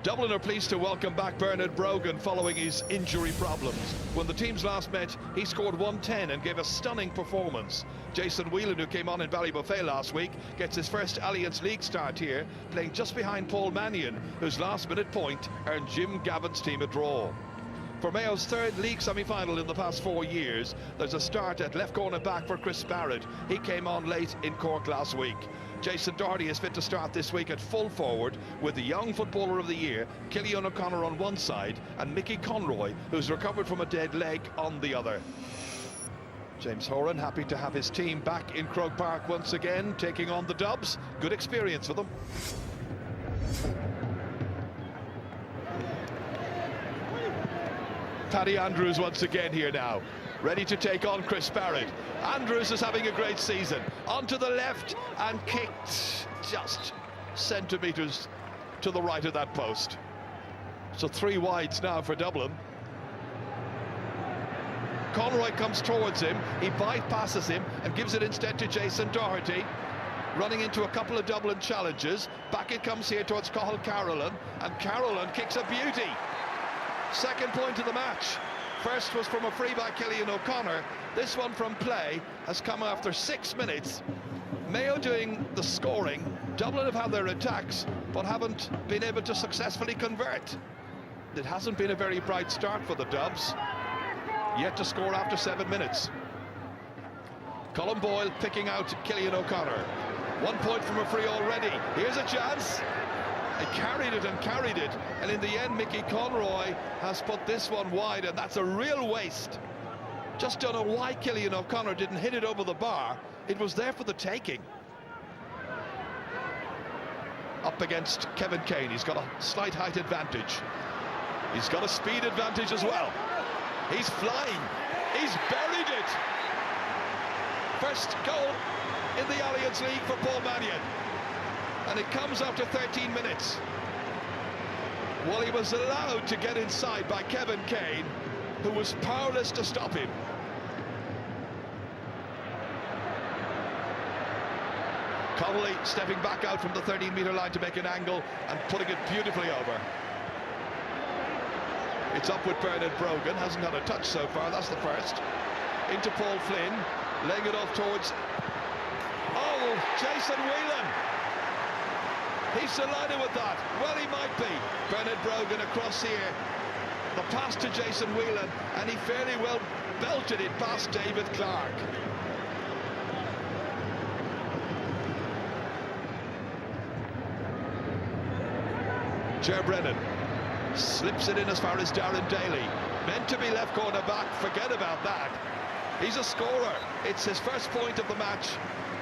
Dublin are pleased to welcome back Bernard Brogan following his injury problems. When the teams last met, he scored 110 and gave a stunning performance. Jason Whelan, who came on in Ballybuffet last week, gets his first Alliance League start here, playing just behind Paul Mannion, whose last-minute point earned Jim Gavin's team a draw. For Mayo's third league semi-final in the past 4 years, there's a start at left corner back for Chris Barrett. He came on late in Cork last week. Jason Doherty is fit to start this week at full forward with the Young Footballer of the Year, Cillian O'Connor on one side and Mickey Conroy, who's recovered from a dead leg, on the other. James Horan happy to have his team back in Croke Park once again, taking on the Dubs. Good experience for them. Paddy Andrews once again here now, ready to take on Chris Barrett. Andrews is having a great season. Onto the left and kicked just centimetres to the right of that post. So 3 wides now for Dublin. Conroy comes towards him, he bypasses him and gives it instead to Jason Doherty, running into a couple of Dublin challenges. Back it comes here towards Cathal Carolan, and Carolan kicks a beauty. Second point of the match. First was from a free by Cillian O'Connor. This one from play has come after 6 minutes. Mayo doing the scoring. Dublin have had their attacks, but haven't been able to successfully convert. It hasn't been a very bright start for the Dubs. Yet to score after 7 minutes. Colin Boyle picking out Cillian O'Connor. 1 point from a free already. Here's a chance. He carried it, and in the end Mickey Conroy has put this one wide, and that's a real waste. Just don't know why Cillian O'Connor didn't hit it over the bar. It was there for the taking. Up against Kevin Kane, he's got a slight height advantage. He's got a speed advantage as well. He's flying, he's buried it. First goal in the Alliance League for Paul Mannion. And it comes after 13 minutes. Well, he was allowed to get inside by Kevin Kane, who was powerless to stop him. Connolly stepping back out from the 13-metre line to make an angle and putting it beautifully over. It's up with Bernard Brogan, hasn't had a touch so far, that's the first. Into Paul Flynn, laying it off towards... Oh, Jason Whelan! He's delighted with that. Well, he might be. Bernard Brogan across here. The pass to Jason Whelan, and he fairly well belted it past David Clark. Ger Brennan slips it in as far as Darren Daly. Meant to be left corner back, forget about that. He's a scorer. It's his first point of the match.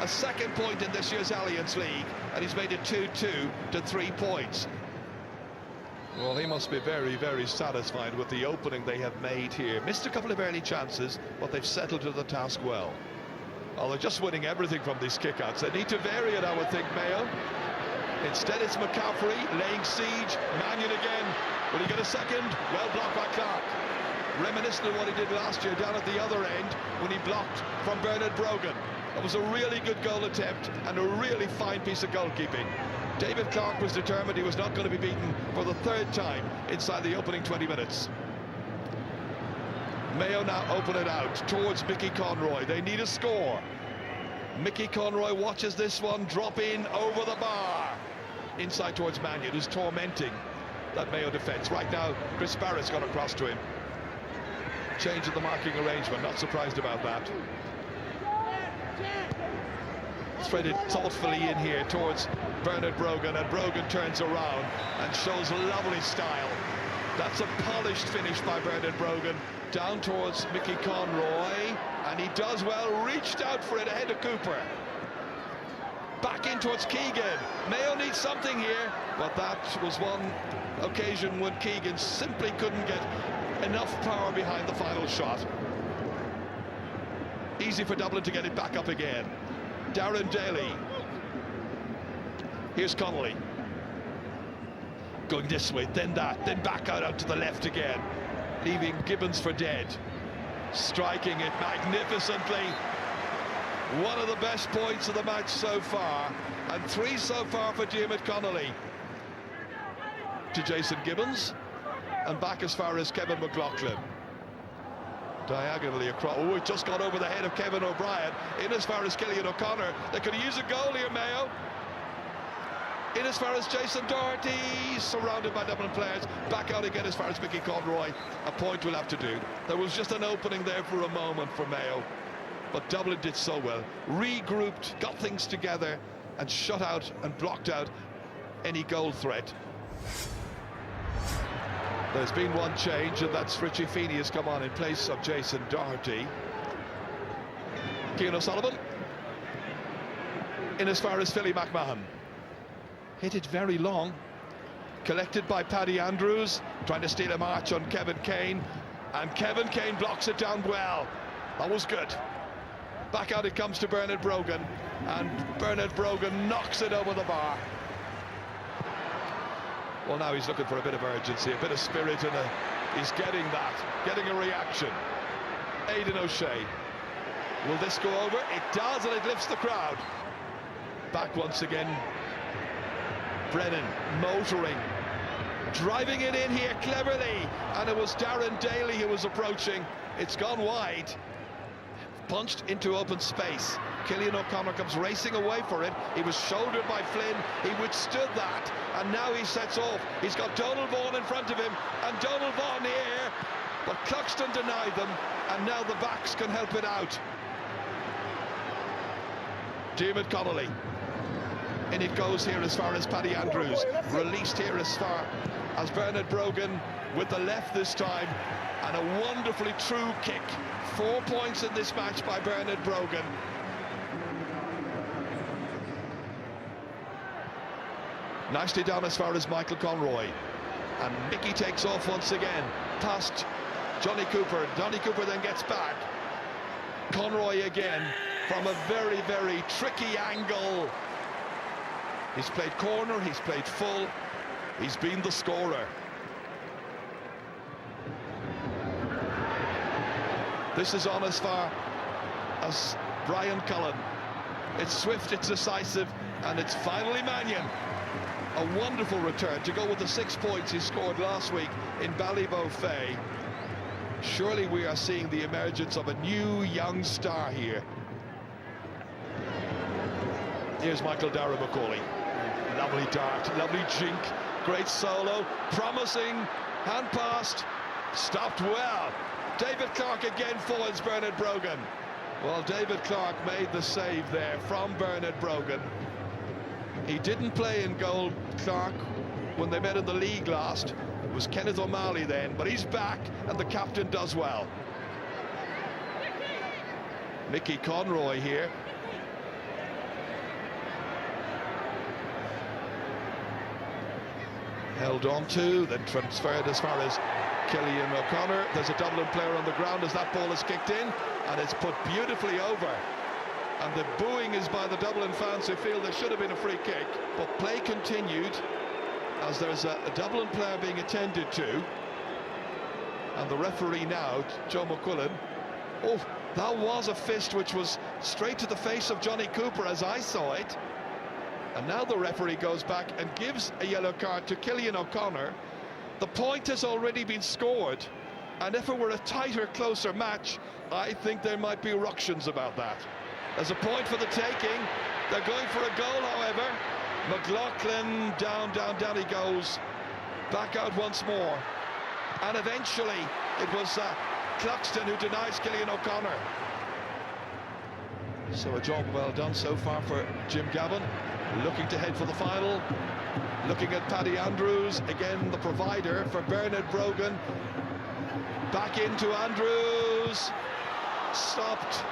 A second point in this year's Alliance League, and he's made it 2-2 to 3 points. Well, he must be very, very satisfied with the opening they have made here. Missed a couple of early chances, but they've settled to the task well. Well, they're just winning everything from these kickouts. They need to vary it, I would think, Mayo. Instead, it's McCaffrey laying siege. Mannion again. Will he get a second? Well blocked by Clark. Reminiscent of what he did last year down at the other end when he blocked from Bernard Brogan. That was a really good goal attempt and a really fine piece of goalkeeping. David Clark was determined he was not going to be beaten for the 3rd time inside the opening 20 minutes. Mayo now open it out towards Mickey Conroy. They need a score. Mickey Conroy watches this one drop in over the bar. Inside towards Mannion, who's tormenting that Mayo defence. Right now, Chris Barrett's gone across to him. Change of the marking arrangement, not surprised about that. Threaded thoughtfully in here towards Bernard Brogan, and Brogan turns around and shows lovely style. That's a polished finish by Bernard Brogan down towards Mickey Conroy, and he does well, reached out for it ahead of Cooper. Back in towards Keegan. Mayo needs something here, but that was one occasion when Keegan simply couldn't get enough power behind the final shot. Easy for Dublin to get it back up again. Darren Daly. Here's Connolly. Going this way, then that, then back out to the left again. Leaving Gibbons for dead. Striking it magnificently. One of the best points of the match so far, and 3 so far for Diarmuid Connolly. to Jason Gibbons, and back as far as Kevin McLaughlin. Diagonally across. Oh, it just got over the head of Kevin O'Brien. In as far as Killian O'Connor. They could use a goal here, Mayo. In as far as Jason Doherty, surrounded by Dublin players. Back out again as far as Mickey Conroy. A point will have to do. There was just an opening there for a moment for Mayo, but Dublin did so well. Regrouped, got things together, and shut out and blocked out any goal threat. There's been one change, and that's Richie Feeney has come on in place of Jason Doherty. Cian O'Sullivan. In as far as Philly McMahon. Hit it very long. Collected by Paddy Andrews, trying to steal a march on Kevin Kane. And Kevin Kane blocks it down well. That was good. Back out it comes to Bernard Brogan. And Bernard Brogan knocks it over the bar. Well, now he's looking for a bit of urgency, a bit of spirit, and he's getting that, getting a reaction. Aidan O'Shea. Will this go over? It does, and it lifts the crowd. Back once again. Brennan motoring, driving it in here cleverly, and it was Darren Daly who was approaching. It's gone wide. Punched into open space. Killian O'Connor comes racing away for it. He was shouldered by Flynn. He withstood that, and now he sets off. He's got Donald Vaughan in front of him, and Donald Vaughan here, but Cluxton denied them, and now the backs can help it out. Diarmuid Connolly. In it goes here as far as Paddy Andrews. Released here as far as Bernard Brogan with the left this time, and a wonderfully true kick. 4 points in this match by Bernard Brogan. Nicely down as far as Michael Conroy. And Mickey takes off once again, past Johnny Cooper. Johnny Cooper then gets back. Conroy again from a very, very tricky angle. He's played corner, he's played full, he's been the scorer. This is on as far as Brian Cullen. It's swift, it's decisive, and it's finally Mannion. A wonderful return to go with the 6 points he scored last week in Ballybofey. Surely we are seeing the emergence of a new young star here. Here's Michael Darragh Macaulay. Lovely dart, lovely jink, great solo, promising, hand passed, stopped well. David Clarke again foils Bernard Brogan. Well, David Clarke made the save there from Bernard Brogan. He didn't play in goal, Clarke, when they met in the league last. It was Kenneth O'Malley then, but he's back, and the captain does well. Mickey Conroy here. Held on to, then transferred as far as Killian O'Connor. There's a Dublin player on the ground as that ball is kicked in, and it's put beautifully over. And the booing is by the Dublin fans who feel there should have been a free kick. But play continued as there's a Dublin player being attended to. And the referee now, Joe McQuillan. Oh, that was a fist which was straight to the face of Johnny Cooper as I saw it. And now the referee goes back and gives a yellow card to Killian O'Connor. The point has already been scored, and if it were a tighter, closer match, I think there might be ructions about that. There's a point for the taking. They're going for a goal, however. McLaughlin down he goes. Back out once more. And eventually it was Cluxton who denies Killian O'Connor. So a job well done so far for Jim Gavin. Looking to head for the final. Looking at Paddy Andrews, again the provider for Bernard Brogan. Back into Andrews. Stopped.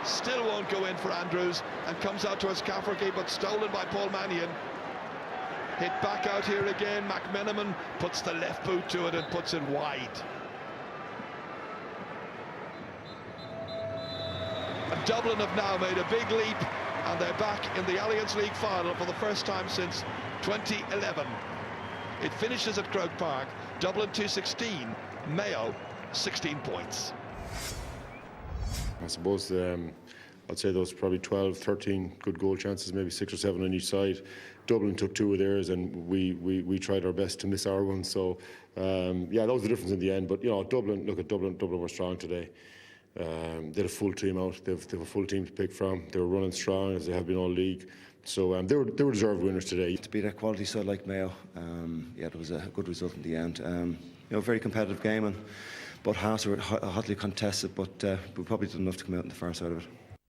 Still won't go in for Andrews, and comes out towards Cafferty, but stolen by Paul Mannion. Hit back out here again. McMenamin puts the left boot to it and puts it wide. And Dublin have now made a big leap, and they're back in the Alliance League final for the first time since 2011. It finishes at Croke Park. Dublin 2-16, Mayo 16 points. I suppose I'd say there was probably 12, 13 good goal chances, maybe 6 or 7 on each side. Dublin took 2 of theirs, and we tried our best to miss our ones. So yeah, that was the difference in the end. But Dublin were strong today. They had a full team out. They have a full team to pick from. They were running strong as they have been all league. So they were deserved winners today. To beat a quality side like Mayo, yeah, it was a good result in the end. Very competitive game, and both halves were hotly contested, but we probably did enough to come out in the far side of it.